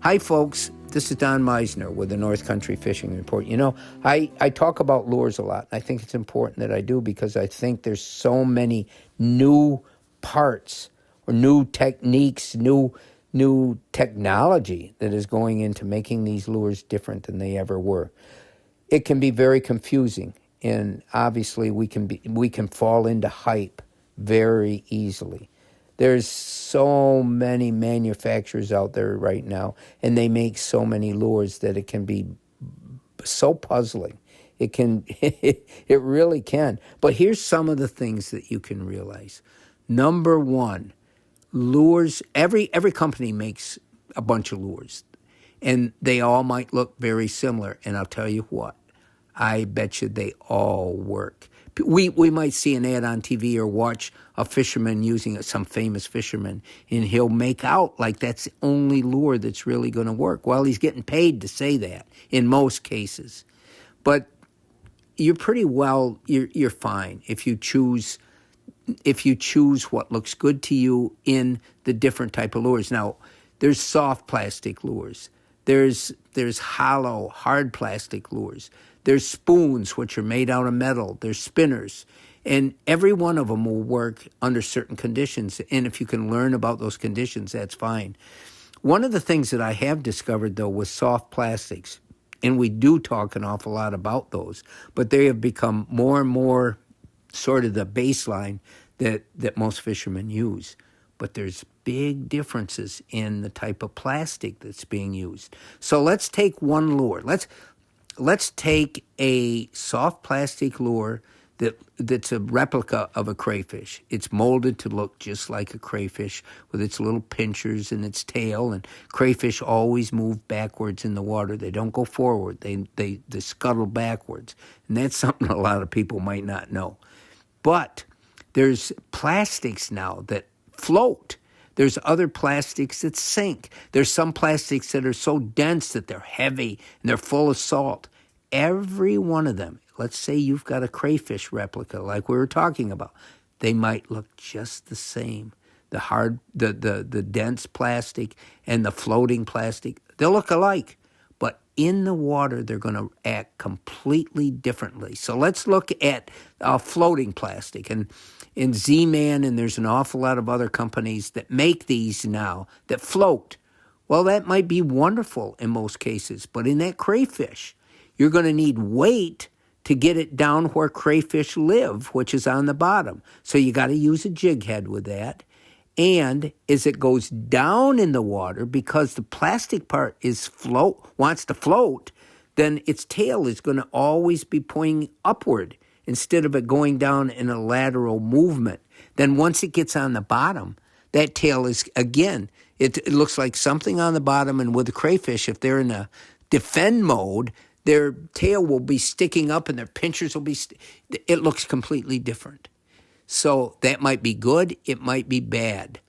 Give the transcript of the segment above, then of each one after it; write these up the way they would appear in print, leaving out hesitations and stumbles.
Hi, folks. This is Don Meissner with the North Country Fishing Report. I talk about lures a lot. I think it's important that I do because I think there's so many new parts or new techniques, new technology that is going into making these lures different than they ever were. It can be very confusing, and obviously we can fall into hype very easily. There's so many manufacturers out there right now, and they make so many lures that it can be so puzzling. It can, it really can. But here's some of the things that you can realize. Number one, lures. Every company makes a bunch of lures, and they all might look very similar. And I'll tell you what, I bet you they all work. We might see an ad on TV or watch a fisherman using it, some famous fisherman, and he'll make out like that's the only lure that's really going to work. Well, he's getting paid to say that in most cases. But you're pretty well, you're fine if you choose what looks good to you in the different type of lures. Now, there's soft plastic lures. There's hollow, hard plastic lures. There's spoons, which are made out of metal. There's spinners. And every one of them will work under certain conditions. And if you can learn about those conditions, that's fine. One of the things that I have discovered, though, with soft plastics, and we do talk an awful lot about those, but they have become more and more sort of the baseline that most fishermen use. But there's big differences in the type of plastic that's being used. So let's take one lure. Let's take a soft plastic lure that's a replica of a crayfish. It's molded to look just like a crayfish with its little pinchers and its tail. And crayfish always move backwards in the water. They don't go forward. They scuttle backwards. And that's something a lot of people might not know. But there's plastics now that float. There's other plastics that sink. There's some plastics that are so dense that they're heavy and they're full of salt. Every one of them, let's say you've got a crayfish replica like we were talking about, they might look just the same. The dense plastic and the floating plastic, they'll look alike. But in the water, they're going to act completely differently. So let's look at floating plastic. And in Z-Man, and there's an awful lot of other companies that make these now that float. Well, that might be wonderful in most cases. But in that crayfish, you're going to need weight to get it down where crayfish live, which is on the bottom. So you got to use a jig head with that. And as it goes down in the water, because the plastic part wants to float, then its tail is going to always be pointing upward instead of it going down in a lateral movement. Then once it gets on the bottom, that tail is, again, it looks like something on the bottom. And with the crayfish, if they're in a defend mode, their tail will be sticking up and their pinchers will be, it looks completely different. So that might be good, it might be bad.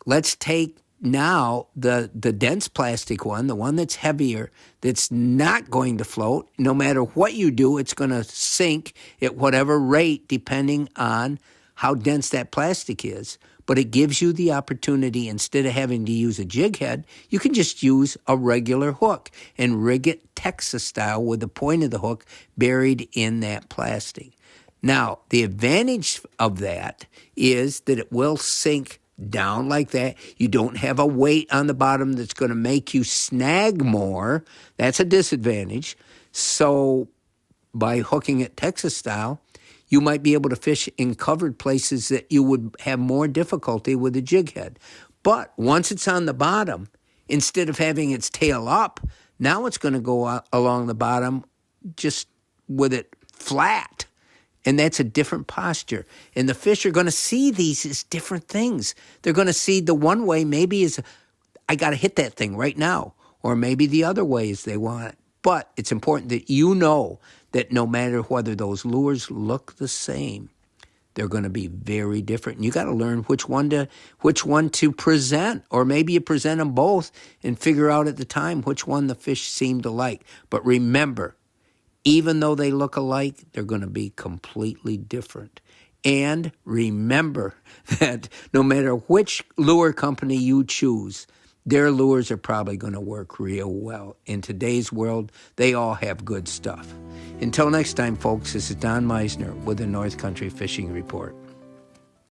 Let's take now the dense plastic one, the one that's heavier, that's not going to float. No matter what you do, it's going to sink at whatever rate depending on how dense that plastic is. But it gives you the opportunity, instead of having to use a jig head, you can just use a regular hook and rig it Texas style with the point of the hook buried in that plastic. Now, the advantage of that is that it will sink down like that. You don't have a weight on the bottom that's going to make you snag more. That's a disadvantage. So by hooking it Texas style, you might be able to fish in covered places that you would have more difficulty with a jig head. But once it's on the bottom, instead of having its tail up, now it's going to go along the bottom just with it flat. And that's a different posture. And the fish are going to see these as different things. They're going to see the one way maybe is, I got to hit that thing right now. Or maybe the other way is they want it. But it's important that you know that no matter whether those lures look the same, they're going to be very different. And you got to learn which one to present. Or maybe you present them both and figure out at the time which one the fish seem to like. But remember, even though they look alike, they're going to be completely different. And remember that no matter which lure company you choose, their lures are probably going to work real well. In today's world, they all have good stuff. Until next time, folks, this is Don Meissner with the North Country Fishing Report.